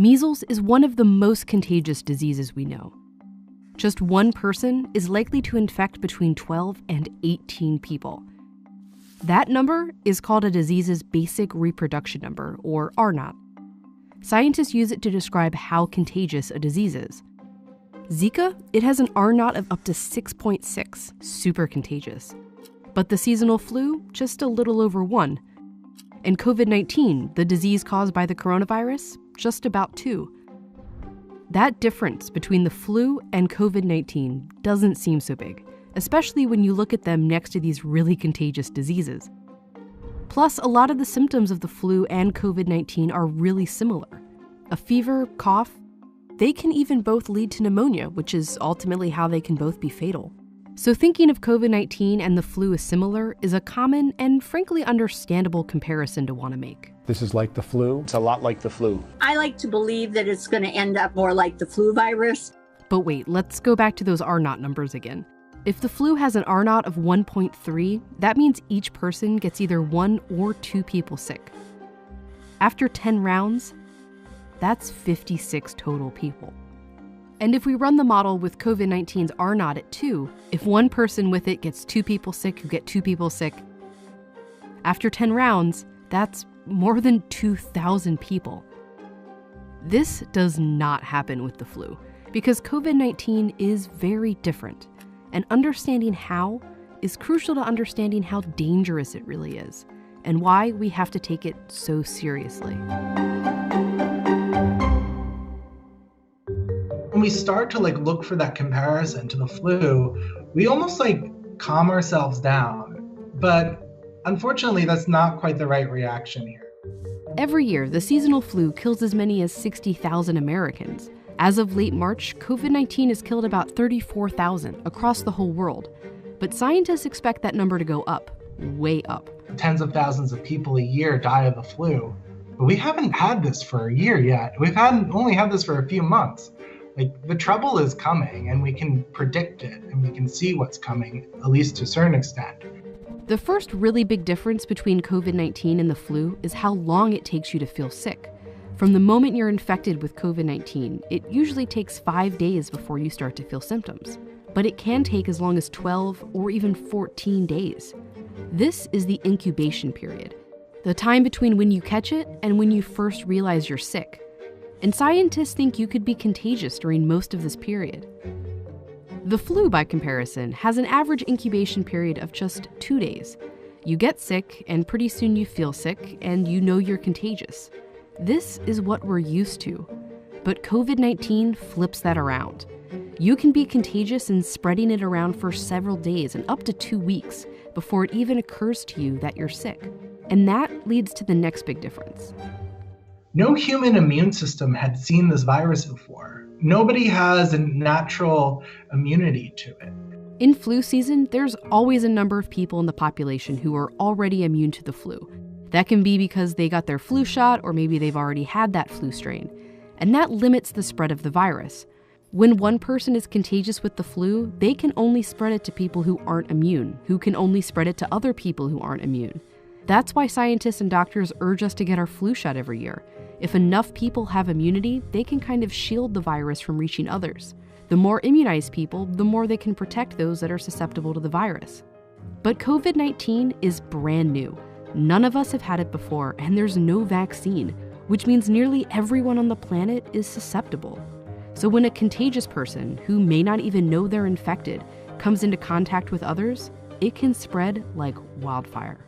Measles is one of the most contagious diseases we know. Just one person is likely to infect between 12 and 18 people. That number is called a disease's basic reproduction number, or R0. Scientists use it to describe how contagious a disease is. Zika, it has an R0 of up to 6.6, super contagious. But the seasonal flu, just a little over 1. And COVID-19, the disease caused by the coronavirus, just about 2. That difference between the flu and COVID-19 doesn't seem so big, especially when you look at them next to these really contagious diseases. Plus, a lot of the symptoms of the flu and COVID-19 are really similar. A fever, cough, they can even both lead to pneumonia, which is ultimately how they can both be fatal. So thinking of COVID-19 and the flu as similar is a common and frankly understandable comparison to want to make. This is like the flu? It's a lot like the flu. I like to believe that it's going to end up more like the flu virus. But wait, let's go back to those R0 numbers again. If the flu has an R0 of 1.3, that means each person gets either 1 or 2 people sick. After 10 rounds, that's 56 total people. And if we run the model with COVID-19's R0 at 2, if one person with it gets 2 people sick who get 2 people sick, after 10 rounds, that's more than 2,000 people. This does not happen with the flu, because COVID-19 is very different, and understanding how is crucial to understanding how dangerous it really is, and why we have to take it so seriously. When we start to look for that comparison to the flu, we almost calm ourselves down. But unfortunately, that's not quite the right reaction here. Every year, the seasonal flu kills as many as 60,000 Americans. As of late March, COVID-19 has killed about 34,000 across the whole world. But scientists expect that number to go up, way up. Tens of thousands of people a year die of the flu. But we haven't had this for a year yet. We've only had this for a few months. The trouble is coming, and we can predict it, and we can see what's coming, at least to a certain extent. The first really big difference between COVID-19 and the flu is how long it takes you to feel sick. From the moment you're infected with COVID-19, it usually takes 5 days before you start to feel symptoms. But it can take as long as 12 or even 14 days. This is the incubation period, the time between when you catch it and when you first realize you're sick. And scientists think you could be contagious during most of this period. The flu, by comparison, has an average incubation period of just 2 days. You get sick, and pretty soon you feel sick, and you know you're contagious. This is what we're used to. But COVID-19 flips that around. You can be contagious and spreading it around for several days and up to 2 weeks before it even occurs to you that you're sick. And that leads to the next big difference. No human immune system had seen this virus before. Nobody has a natural immunity to it. In flu season, there's always a number of people in the population who are already immune to the flu. That can be because they got their flu shot, or maybe they've already had that flu strain. And that limits the spread of the virus. When one person is contagious with the flu, they can only spread it to people who aren't immune, who can only spread it to other people who aren't immune. That's why scientists and doctors urge us to get our flu shot every year. If enough people have immunity, they can kind of shield the virus from reaching others. The more immunized people, the more they can protect those that are susceptible to the virus. But COVID-19 is brand new. None of us have had it before, and there's no vaccine, which means nearly everyone on the planet is susceptible. So when a contagious person, who may not even know they're infected, comes into contact with others, it can spread like wildfire.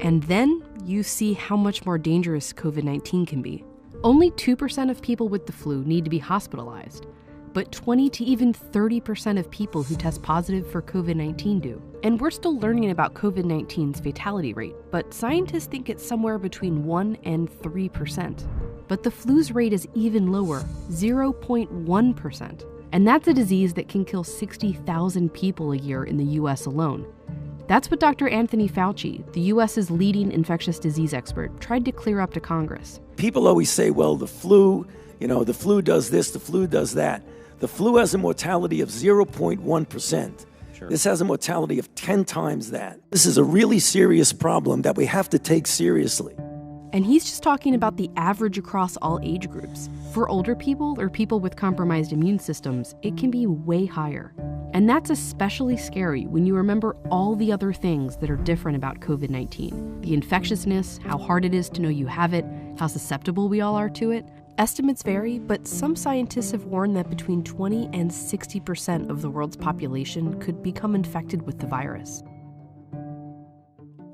And then you see how much more dangerous COVID-19 can be. Only 2% of people with the flu need to be hospitalized, but 20 to even 30% of people who test positive for COVID-19 do. And we're still learning about COVID-19's fatality rate, but scientists think it's somewhere between 1 and 3%. But the flu's rate is even lower, 0.1%. And that's a disease that can kill 60,000 people a year in the US alone. That's what Dr. Anthony Fauci, the US's leading infectious disease expert, tried to clear up to Congress. People always say, well, the flu does this, the flu does that. The flu has a mortality of 0.1%. Sure. This has a mortality of 10 times that. This is a really serious problem that we have to take seriously. And he's just talking about the average across all age groups. For older people or people with compromised immune systems, it can be way higher. And that's especially scary when you remember all the other things that are different about COVID-19. The infectiousness, how hard it is to know you have it, how susceptible we all are to it. Estimates vary, but some scientists have warned that between 20 and 60% of the world's population could become infected with the virus.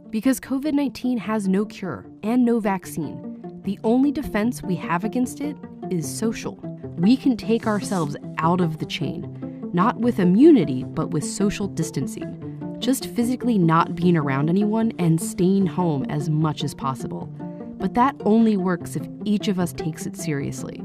Because COVID-19 has no cure and no vaccine, the only defense we have against it is social. We can take ourselves out of the chain, not with immunity, but with social distancing. Just physically not being around anyone and staying home as much as possible. But that only works if each of us takes it seriously,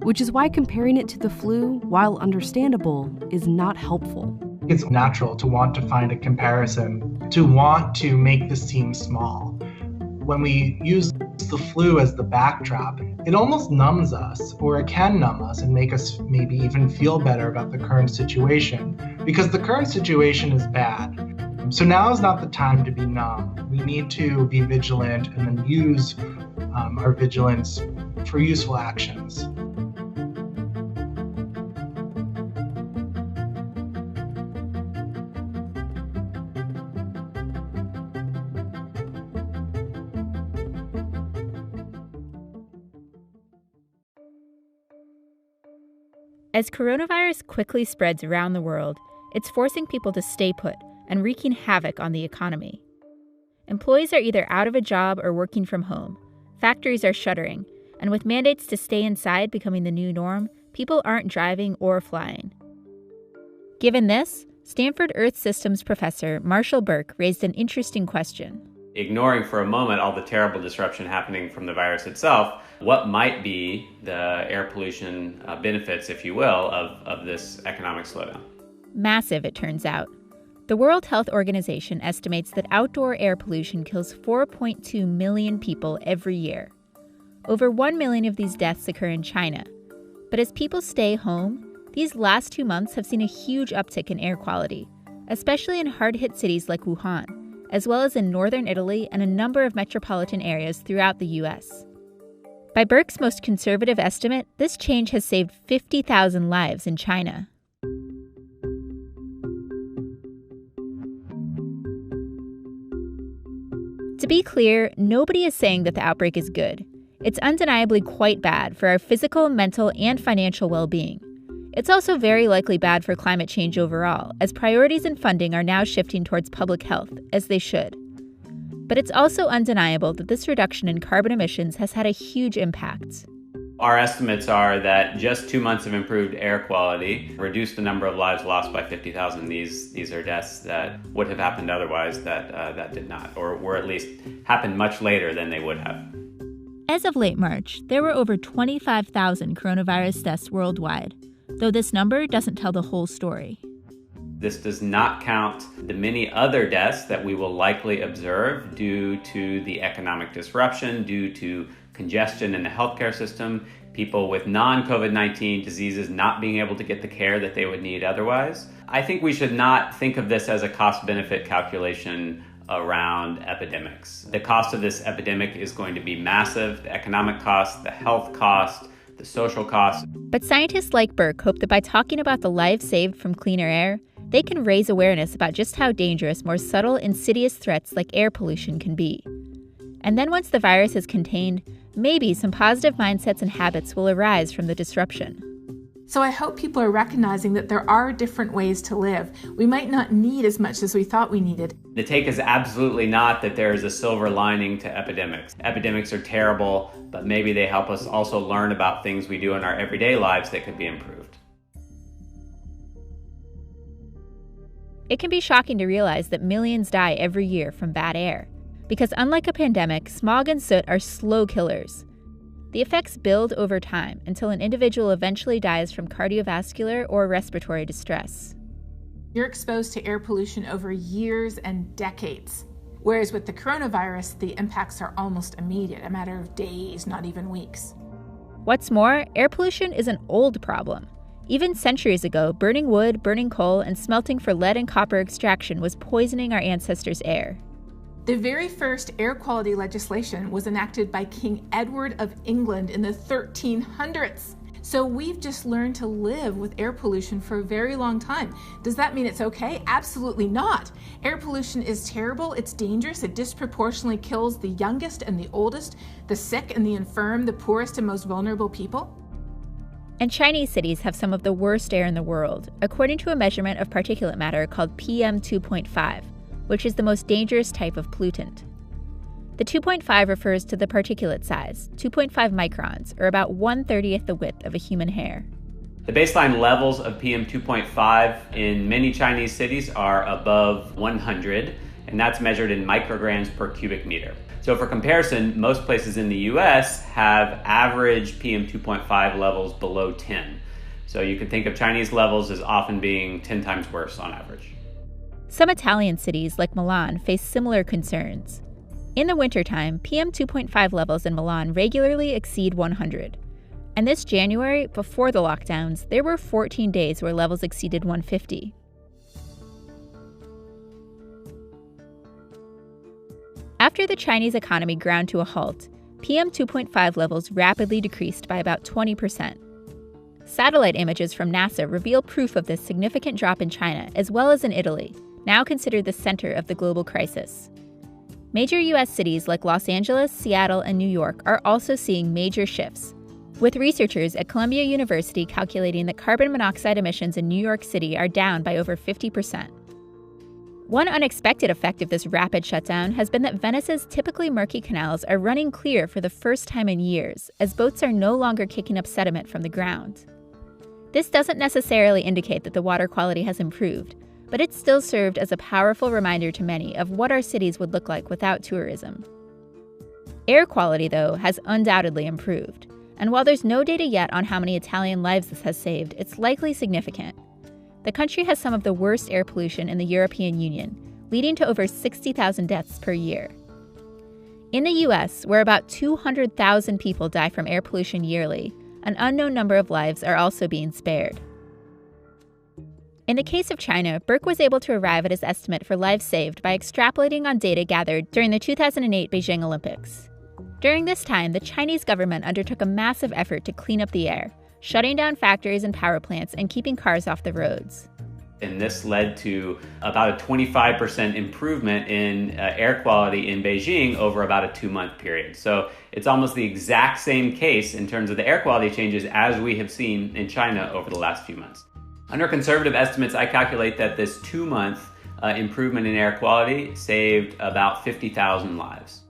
which is why comparing it to the flu, while understandable, is not helpful. It's natural to want to find a comparison, to want to make this seem small. When we use the flu as the backdrop, it almost numbs us, or it can numb us and make us maybe even feel better about the current situation, because the current situation is bad. So now is not the time to be numb. We need to be vigilant and then use our vigilance for useful actions. As coronavirus quickly spreads around the world, it's forcing people to stay put and wreaking havoc on the economy. Employees are either out of a job or working from home. Factories are shuttering, and with mandates to stay inside becoming the new norm, people aren't driving or flying. Given this, Stanford Earth Systems professor Marshall Burke raised an interesting question. Ignoring for a moment all the terrible disruption happening from the virus itself, what might be the air pollution benefits, if you will, of this economic slowdown? Massive, it turns out. The World Health Organization estimates that outdoor air pollution kills 4.2 million people every year. Over 1 million of these deaths occur in China. But as people stay home, these last 2 months have seen a huge uptick in air quality, especially in hard-hit cities like Wuhan, as well as in northern Italy and a number of metropolitan areas throughout the U.S. By Burke's most conservative estimate, this change has saved 50,000 lives in China. To be clear, nobody is saying that the outbreak is good. It's undeniably quite bad for our physical, mental, and financial well-being. It's also very likely bad for climate change overall, as priorities and funding are now shifting towards public health, as they should. But it's also undeniable that this reduction in carbon emissions has had a huge impact. Our estimates are that just 2 months of improved air quality reduced the number of lives lost by 50,000. These are deaths that would have happened otherwise that did not, or were at least happened much later than they would have. As of late March, there were over 25,000 coronavirus deaths worldwide, though this number doesn't tell the whole story. This does not count the many other deaths that we will likely observe due to the economic disruption, due to congestion in the healthcare system, people with non-COVID-19 diseases not being able to get the care that they would need otherwise. I think we should not think of this as a cost-benefit calculation around epidemics. The cost of this epidemic is going to be massive, the economic cost, the health cost, the social cost. But scientists like Burke hope that by talking about the lives saved from cleaner air, they can raise awareness about just how dangerous more subtle, insidious threats like air pollution can be. And then once the virus is contained, maybe some positive mindsets and habits will arise from the disruption. So I hope people are recognizing that there are different ways to live. We might not need as much as we thought we needed. The take is absolutely not that there is a silver lining to epidemics. Epidemics are terrible, but maybe they help us also learn about things we do in our everyday lives that could be improved. It can be shocking to realize that millions die every year from bad air. Because unlike a pandemic, smog and soot are slow killers. The effects build over time until an individual eventually dies from cardiovascular or respiratory distress. You're exposed to air pollution over years and decades. Whereas with the coronavirus, the impacts are almost immediate, a matter of days, not even weeks. What's more, air pollution is an old problem. Even centuries ago, burning wood, burning coal, and smelting for lead and copper extraction was poisoning our ancestors' air. The very first air quality legislation was enacted by King Edward of England in the 1300s. So we've just learned to live with air pollution for a very long time. Does that mean it's okay? Absolutely not. Air pollution is terrible, it's dangerous, it disproportionately kills the youngest and the oldest, the sick and the infirm, the poorest and most vulnerable people. And Chinese cities have some of the worst air in the world, according to a measurement of particulate matter called PM 2.5, which is the most dangerous type of pollutant. The 2.5 refers to the particulate size, 2.5 microns, or about 1/30th the width of a human hair. The baseline levels of PM 2.5 in many Chinese cities are above 100, and that's measured in micrograms per cubic meter. So for comparison, most places in the US have average PM 2.5 levels below 10. So you can think of Chinese levels as often being 10 times worse on average. Some Italian cities, like Milan, face similar concerns. In the wintertime, PM 2.5 levels in Milan regularly exceed 100. And this January, before the lockdowns, there were 14 days where levels exceeded 150. After the Chinese economy ground to a halt, PM 2.5 levels rapidly decreased by about 20%. Satellite images from NASA reveal proof of this significant drop in China, as well as in Italy, now considered the center of the global crisis. Major U.S. cities like Los Angeles, Seattle, and New York are also seeing major shifts, with researchers at Columbia University calculating that carbon monoxide emissions in New York City are down by over 50%. One unexpected effect of this rapid shutdown has been that Venice's typically murky canals are running clear for the first time in years, as boats are no longer kicking up sediment from the ground. This doesn't necessarily indicate that the water quality has improved, but it still served as a powerful reminder to many of what our cities would look like without tourism. Air quality, though, has undoubtedly improved, and while there's no data yet on how many Italian lives this has saved, it's likely significant. The country has some of the worst air pollution in the European Union, leading to over 60,000 deaths per year. In the US, where about 200,000 people die from air pollution yearly, an unknown number of lives are also being spared. In the case of China, Burke was able to arrive at his estimate for lives saved by extrapolating on data gathered during the 2008 Beijing Olympics. During this time, the Chinese government undertook a massive effort to clean up the air, shutting down factories and power plants and keeping cars off the roads. And this led to about a 25% improvement in air quality in Beijing over about a 2-month period. So it's almost the exact same case in terms of the air quality changes as we have seen in China over the last few months. Under conservative estimates, I calculate that this 2-month improvement in air quality saved about 50,000 lives.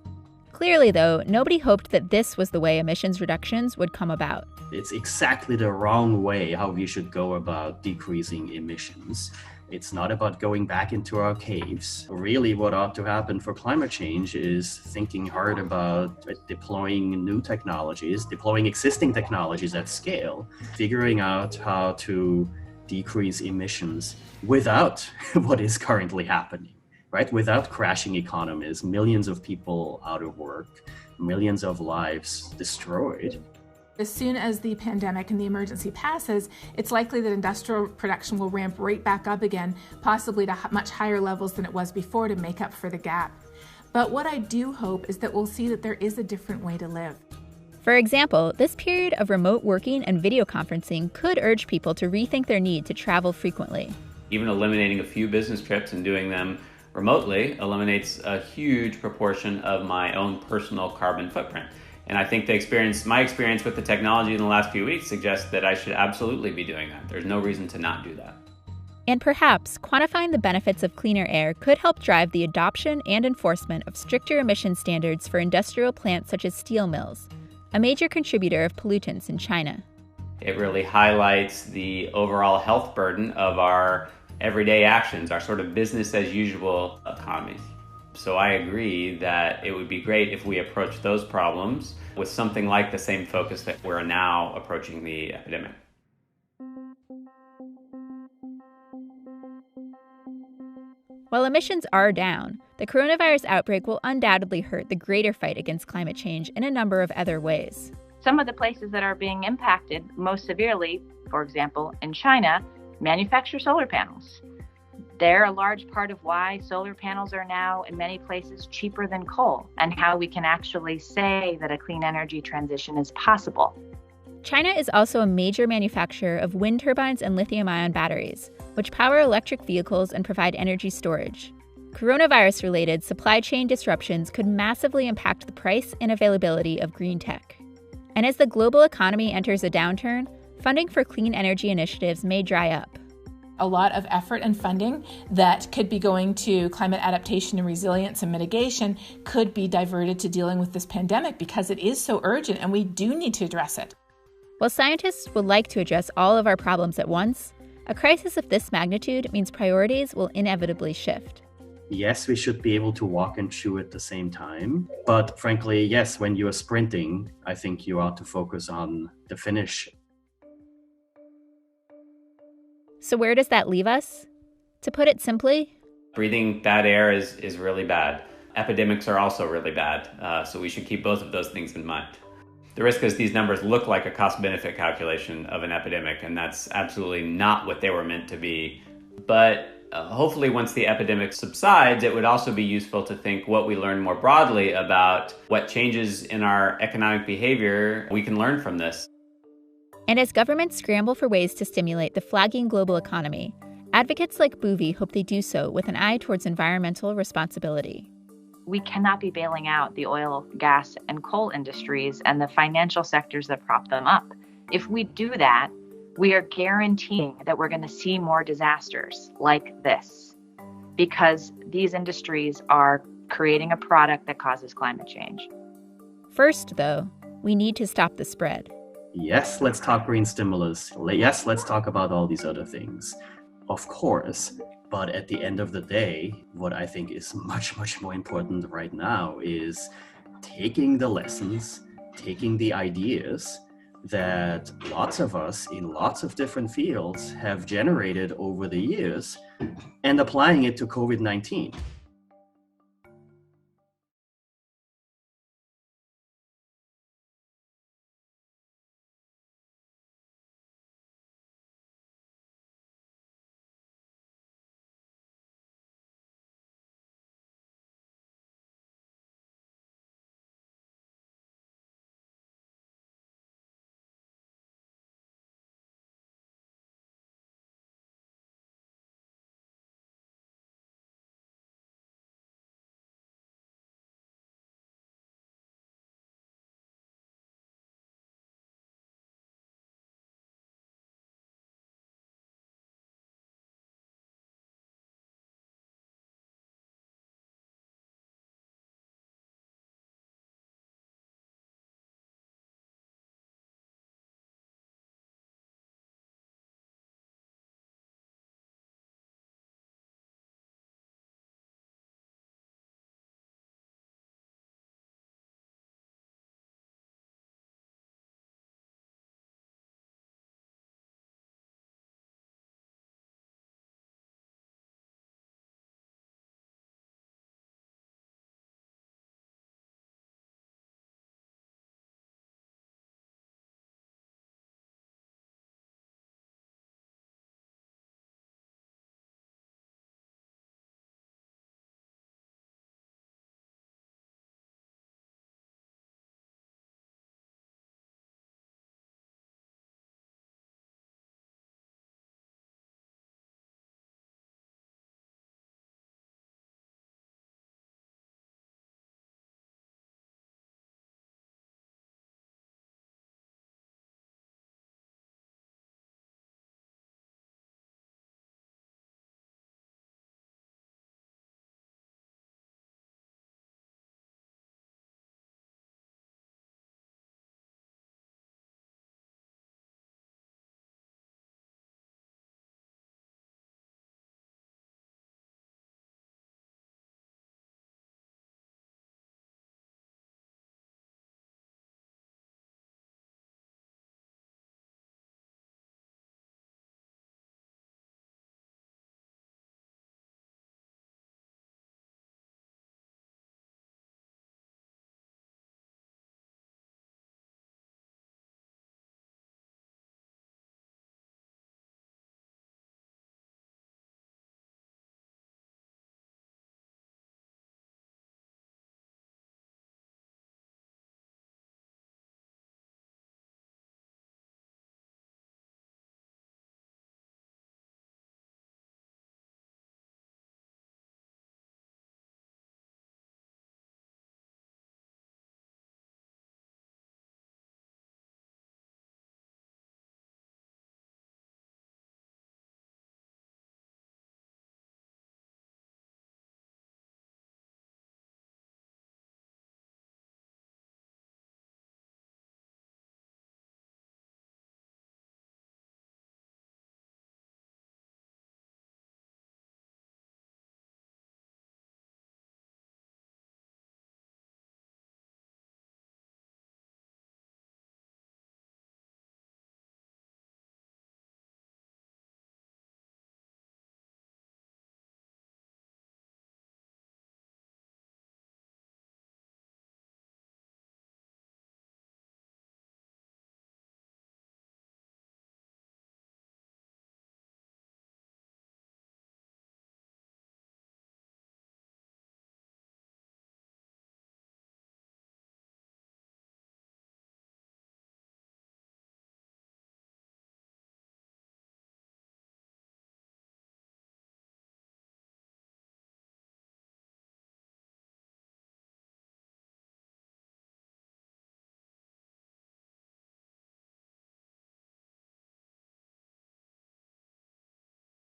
Clearly, though, nobody hoped that this was the way emissions reductions would come about. It's exactly the wrong way how we should go about decreasing emissions. It's not about going back into our caves. Really, what ought to happen for climate change is thinking hard about deploying new technologies, deploying existing technologies at scale, figuring out how to decrease emissions without what is currently happening, right? Without crashing economies, millions of people out of work, millions of lives destroyed. As soon as the pandemic and the emergency passes, it's likely that industrial production will ramp right back up again, possibly to much higher levels than it was before to make up for the gap. But what I do hope is that we'll see that there is a different way to live. For example, this period of remote working and video conferencing could urge people to rethink their need to travel frequently. Even eliminating a few business trips and doing them remotely eliminates a huge proportion of my own personal carbon footprint. And I think my experience with the technology in the last few weeks suggests that I should absolutely be doing that. There's no reason to not do that. And perhaps quantifying the benefits of cleaner air could help drive the adoption and enforcement of stricter emission standards for industrial plants such as steel mills, a major contributor of pollutants in China. It really highlights the overall health burden of our everyday actions, our sort of business as usual economies. So I agree that it would be great if we approach those problems with something like the same focus that we're now approaching the epidemic. While emissions are down, the coronavirus outbreak will undoubtedly hurt the greater fight against climate change in a number of other ways. Some of the places that are being impacted most severely, for example, in China, manufacture solar panels. They're a large part of why solar panels are now in many places cheaper than coal, and how we can actually say that a clean energy transition is possible. China is also a major manufacturer of wind turbines and lithium-ion batteries, which power electric vehicles and provide energy storage. Coronavirus-related supply chain disruptions could massively impact the price and availability of green tech. And as the global economy enters a downturn, funding for clean energy initiatives may dry up. A lot of effort and funding that could be going to climate adaptation and resilience and mitigation could be diverted to dealing with this pandemic because it is so urgent and we do need to address it. While scientists would like to address all of our problems at once, a crisis of this magnitude means priorities will inevitably shift. Yes, we should be able to walk and chew at the same time. But frankly, yes, when you are sprinting, I think you ought to focus on the finish. So where does that leave us? To put it simply, breathing bad air is really bad. Epidemics are also really bad, so we should keep both of those things in mind. The risk is these numbers look like a cost-benefit calculation of an epidemic, and that's absolutely not what they were meant to be. But hopefully once the epidemic subsides, it would also be useful to think what we learn more broadly about what changes in our economic behavior we can learn from this. And as governments scramble for ways to stimulate the flagging global economy, advocates like Bhuvi hope they do so with an eye towards environmental responsibility. We cannot be bailing out the oil, gas, and coal industries and the financial sectors that prop them up. If we do that, we are guaranteeing that we're going to see more disasters like this, because these industries are creating a product that causes climate change. First, though, we need to stop the spread. Yes, let's talk green stimulus. Yes, let's talk about all these other things. Of course. But at the end of the day, what I think is much, much more important right now is taking the lessons, taking the ideas that lots of us in lots of different fields have generated over the years and applying it to COVID-19.